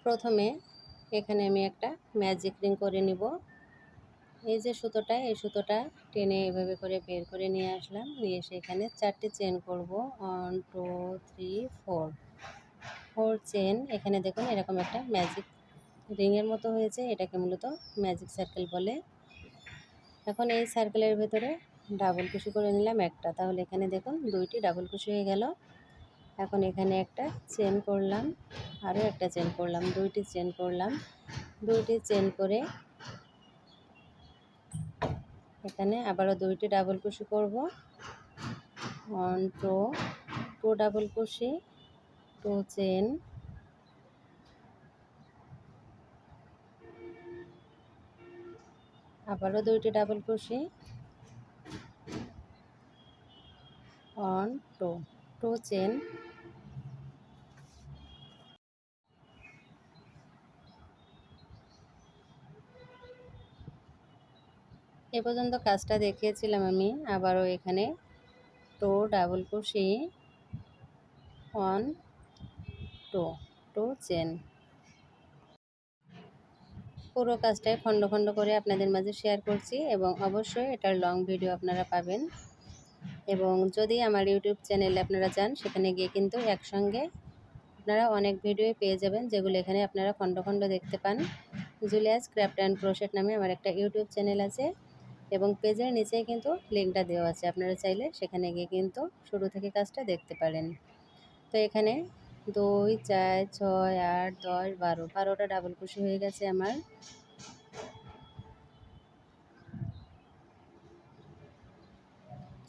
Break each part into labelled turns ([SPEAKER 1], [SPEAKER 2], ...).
[SPEAKER 1] প্রথমে এখানে আমি একটা ম্যাজিক রিং করে নিব। এই যে সুতোটা, এই সুতোটা টেনে এভাবে করে বের করে নিয়ে আসলাম। নিয়ে এসে এখানে 4টি চেন করব। 1 2 3 4 4 চেন। এখানে দেখুন এরকম একটা ম্যাজিক রিংয়ের মতো হয়েছে। এটাকে মূলত ম্যাজিক সার্কেল বলে। এখন এই সার্কেলের ভেতরে ডাবল কুশি করে নিলাম একটা, তাহলে এখানে দেখুন 2টি ডাবল কুশি হয়ে গেল। এখন এখানে একটা চেন করলাম, আরও একটা চেন করলাম, 2টি চেন করলাম। 2টি চেন করে এখানে আবারও 2টি ডাবল কুশি করব। 1 2 ডাবল কুশি, 2 চেন, আবারও 2টি ডাবল কুশি, 1 2 চেন। এ পর্যন্ত কাজটা দেখিয়েছিলাম আমি। আবারও এখানে 2 ডাবল কুশি, 1 2 চেন। পুরো কাজটাই খণ্ড খণ্ড করে আপনাদের মাঝে শেয়ার করছি এবং অবশ্যই এটার লং ভিডিও আপনারা পাবেন। এবং যদি আমার ইউটিউব চ্যানেলে আপনারা যান, সেখানে গিয়ে কিন্তু একসঙ্গে আপনারা অনেক ভিডিও পেয়ে যাবেন, যেগুলো এখানে আপনারা খণ্ড খণ্ড দেখতে পান। জুলিয়াস ক্রাফট অ্যান্ড ক্রোশেট নামে আমার একটা ইউটিউব চ্যানেল আছে এবং পেজের নিচেই কিন্তু লিঙ্কটা দেওয়া আছে। আপনারা চাইলে সেখানে গিয়ে কিন্তু শুরু থেকে কাজটা দেখতে পারেন। তো এখানে 2 4 6 8 10 12টা ডাবল কুশি হয়ে গেছে আমার।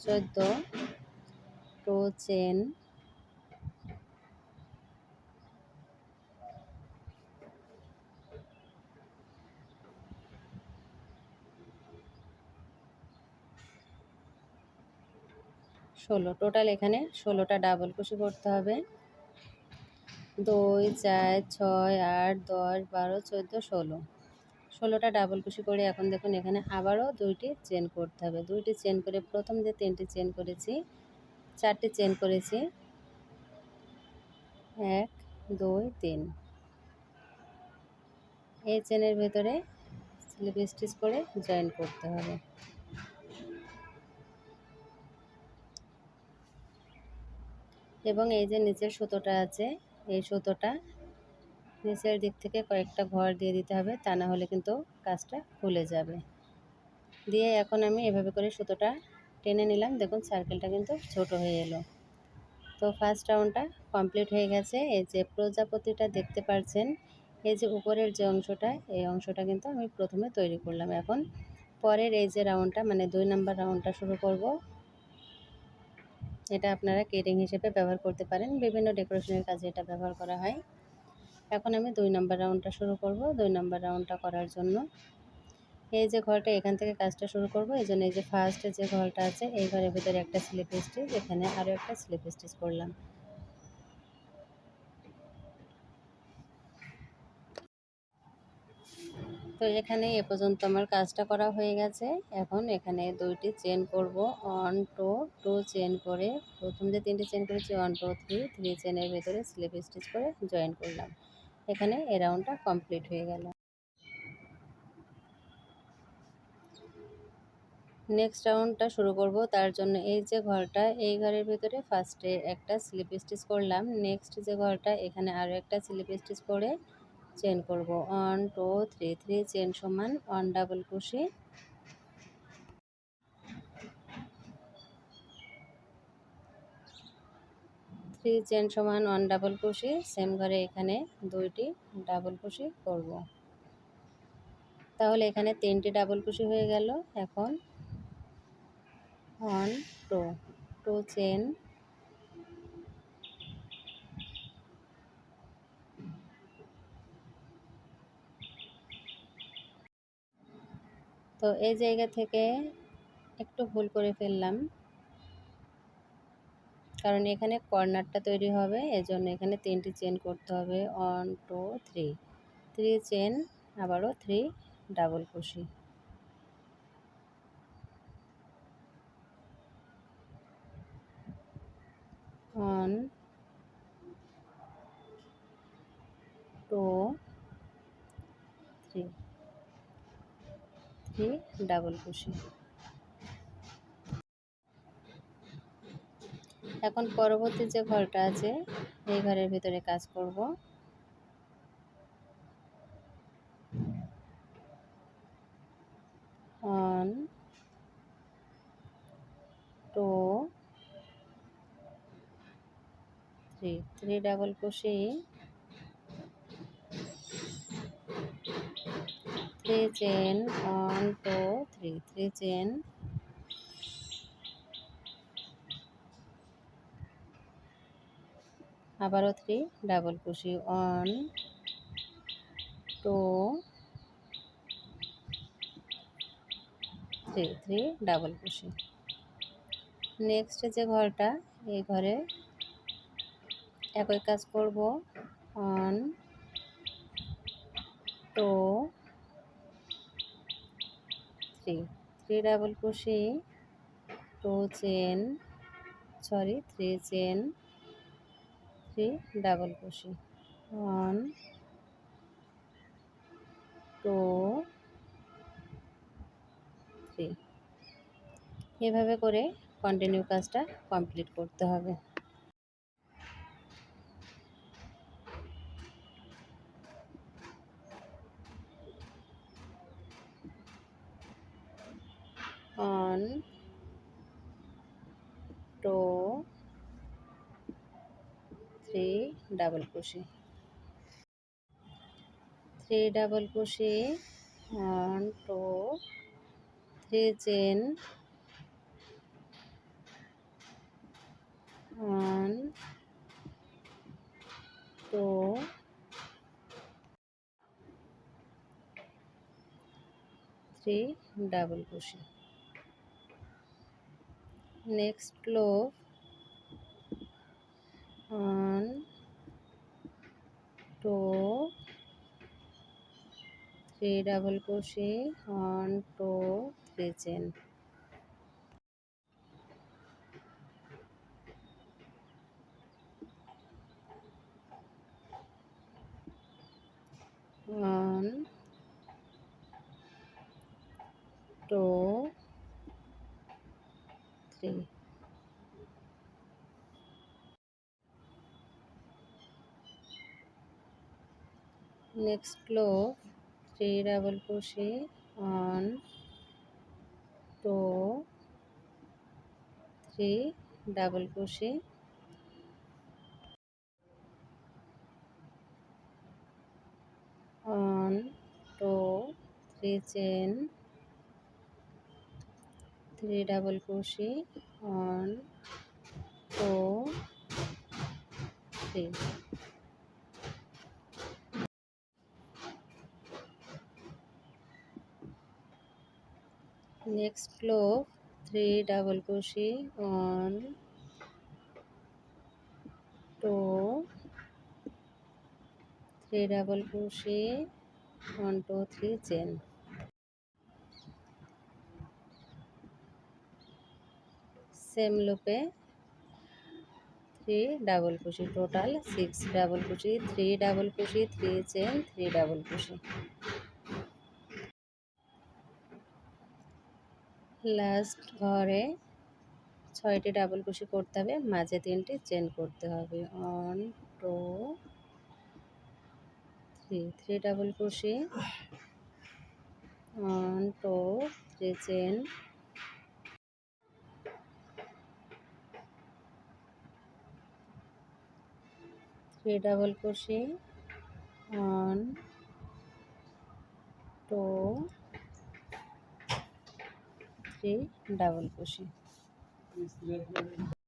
[SPEAKER 1] 14 2 চেন, 16। টোটাল এখানে 16টা ডাবল কুশি করতে হবে। 2 4 6 8 10 12 14 16। 16টা ডাবল কুশি করে এখন দেখুন এখানে আবারও 2টি চেন করতে হবে। 2টি চেন করে প্রথম যে 3টি চেন করেছি, 4টি চেন করেছি, 1 2 3। এই চেনের ভেতরে স্লিপ স্টিচ করে জয়েন করতে হবে। এবং এই যে নিচের সুতোটা আছে, এই সুতোটা নিচের দিক থেকে কয়েকটা ঘর দিয়ে দিতে হবে, তা না হলে কিন্তু কাজটা খুলে যাবে। দিয়ে এখন আমি এভাবে করে সুতোটা টেনে নিলাম। দেখুন সার্কেলটা কিন্তু ছোট হয়ে এলো। তো ফার্স্ট রাউন্ডটা কমপ্লিট হয়ে গেছে। এই যে প্রজাপতিটা দেখতে পাচ্ছেন, এই যে উপরের যে অংশটা, এই অংশটা কিন্তু আমি প্রথমে তৈরি করলাম। এখন পরের এই যে রাউন্ডটা, মানে 2 নাম্বার রাউন্ডটা শুরু করব। এটা আপনারা কেটিং হিসেবে ব্যবহার করতে পারেন, বিভিন্ন ডেকোরেশনের কাজে এটা ব্যবহার করা হয়। এখন আমি 2 নাম্বার রাউন্ডটা শুরু করব। 2 নাম্বার রাউন্ডটা করার জন্য এই যে ঘরটা, এখান থেকে কাজটা শুরু করব। এই জন্য এই যে ফার্স্ট যে ঘরটা আছে, এই ঘরের ভিতরে একটা স্লিপ স্টিচ, এখানে আরও একটা স্লিপ স্টিচ করলাম। তো এখানে এ পর্যন্ত আমার কাজটা করা হয়ে গেছে। এখন এখানে 2টি চেন করব। 1 2 চেন করে প্রথম যে 3টি চেন করেছি, 1 2 3 চেনের ভেতরে স্লিপ স্টিচ করে জয়েন করলাম। এখানে এই রাউন্ডটা কমপ্লিট হয়ে গেল। নেক্সট রাউন্ডটা শুরু করব। তার জন্য এই যে ঘরটা, এই ঘরের ভিতরে ফার্স্টে একটা স্লিপ স্টিচ করলাম। নেক্সট যে ঘরটা, এখানে আরও একটা স্লিপ স্টিচ করে চেন করব। 1 2 3 চেন সমান 1 ডাবল কুশি, 3 চেন সমান 1 ডাবল কুশি। সেম ঘরে এখানে 2টি ডাবল কুশি করব। তাহলে এখানে 3টি ডাবল কুশি হয়ে গেল। এখন 1 2 চেন, তো এই জায়গা থেকে একটু ভুল করে ফেললাম, কারণ এখানে কর্নারটা তৈরি হবে, এজন্য এখানে 3টি চেন করতে হবে। 1 2 3 চেন, আবারও 3 ডাবল কুশি। 1 2 3 ডাবল কুশি। এখন পরবর্তী যে ঘরটা আছে এই ঘরের ভিতরে কাজ করব। 1 2 3 ডাবল কুশি, 3 চেন, 1 2 3 চেন, আবারও 3 ডাবল কুশি, 1 2 3 ডাবল কুশি। নেক্সট যে ঘরটা এই ঘরে একই কাজ করব। 1 2 3 ডাবল কুশি, 2 চেন, 3 চেন, 3 ডাবল কুশি, 1 2 3। এভাবে করে কন্টিনিউ কাজটা কমপ্লিট করতে হবে। 1 2 3 ডাবল কুশি, 3 ডাবল কুশি, 1 2 3 চেন, 1 2 3 ডাবল কুশি। নেক্সট লুপ 1 2 3 ডাবল কুশি, 1 2 3 চেন, 1 2 3। নেক্সট লুপ 3 ডাবল কুশি, 1 2 3 ডাবল কুশি, 1 2 3 চেন, 3 ডাবল কুশি, 1 2 3। নেক্সট লুপ 3 ডাবল কুশি, 1 2 3 ডাবল কুশি, 1 2 3 চেন, সেম লুপে 3 ডাবল কুশি, টোটাল 6 ডাবল কুশি, 3 ডাবল কুশি, 3 চেন, 3 ডাবল কুশি। লাস্ট ঘরে 6টি ডাবল কুশি করতে হবে, মাঝে 3টি চেন করতে হবে। 1 2 3 ডাবল কুশি, 1 2 3 চেন, 3 ডাবল কুশি, 1 2 3 ডাবল কুশি।